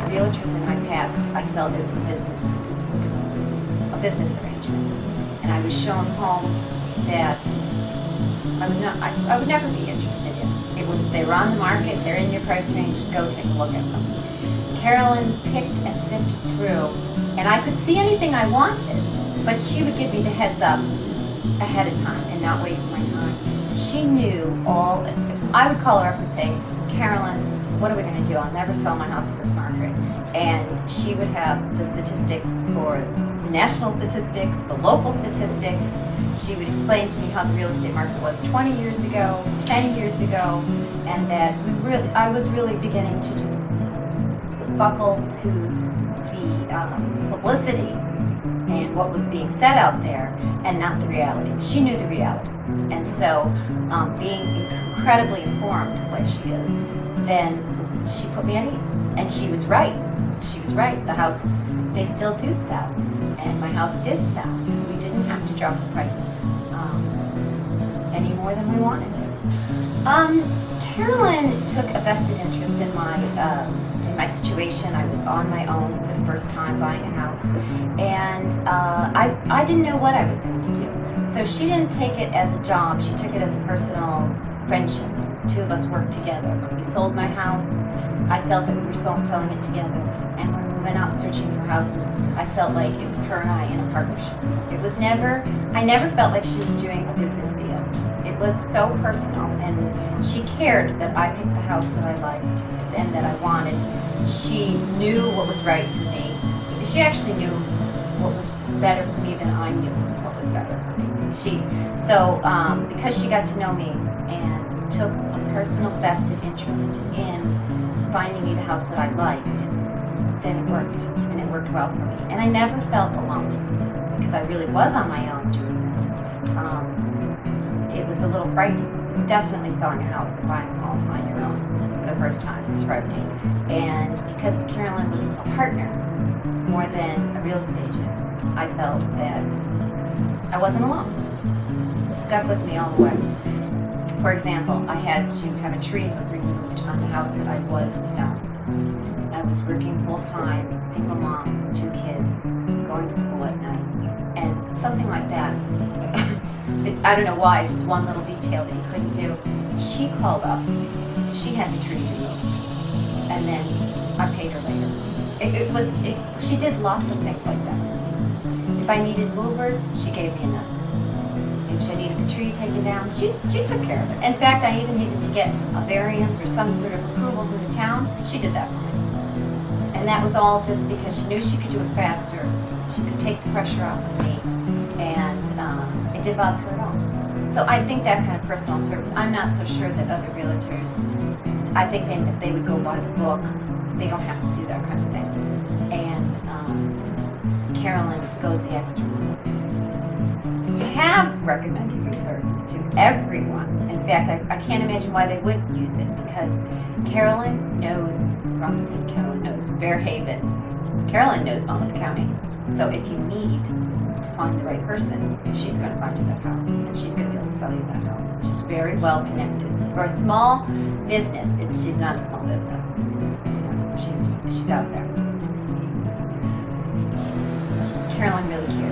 realtors in my past, I felt it was a business arrangement. And I was shown homes that I would never be interested in. They were on the market, they're in your price range, go take a look at them. Carolyn picked and sifted through, and I could see anything I wanted, but she would give me the heads up ahead of time and not waste my time. She knew all. I would call her up and say, Carolyn, what are we going to do? I'll never sell my house at this market. And she would have the statistics for the national statistics, the local statistics. She would explain to me how the real estate market was 20 years ago, 10 years ago, and that I was really beginning to just buckle to the publicity and what was being said out there, and not the reality. She knew the reality. And so, being incredibly informed like she is, then she put me at ease. And she was right. She was right. The houses, they still do sell. And my house did sell. We didn't have to drop the price any more than we wanted to. Carolyn took a vested interest in my situation. I was on my own for the first time buying a house, and I didn't know what I was going to do. So she didn't take it as a job. She took it as a personal friendship. The two of us worked together. When we sold my house, I felt that we were selling it together. And when we went out searching for houses, I felt like it was her and I in a partnership. I never felt like she was doing a business deal. It was so personal, and she cared that I picked the house that I liked and that I wanted. She knew what was right for me. She actually knew what was better for me than I knew what was better for me. Because she got to know me and took a personal vested interest in finding me the house that I liked, then it worked, and it worked well for me. And I never felt alone, because I really was on my own doing this. It was a little frightening. Definitely selling a house and buying a home on your own the first time was frightening. And because Carolyn was a partner more than a real estate agent, I felt that I wasn't alone. It stuck with me all the way. For example, I had to have a tree removed on the house that I was selling. I was working full-time, single mom, 2 kids, going to school at night, and something like that. I don't know why, it's just one little detail that you couldn't do. She called up, she had the tree removed, and then I paid her later. She did lots of things like that. If I needed movers, she gave me enough. If I needed the tree taken down, she took care of it. In fact, I even needed to get a variance or some sort of approval from the town. She did that for me. And that was all just because she knew she could do it faster. She could take the pressure off of me, and it didn't bother her at all. So I think that kind of personal service, I'm not so sure that other realtors, I think if they would go by the book, they don't have to do that kind of thing. And Carolyn goes the extra mile. I have recommended resources to everyone. In fact, I can't imagine why they wouldn't use it, because Carolyn knows Rumson, Carolyn knows Fairhaven, Carolyn knows Monmouth County. So if you need to find the right person, she's going to find you that house, and she's going to be able to sell you that house. She's very well connected. For a small business, she's not a small business. She's out there. Carolyn really cares.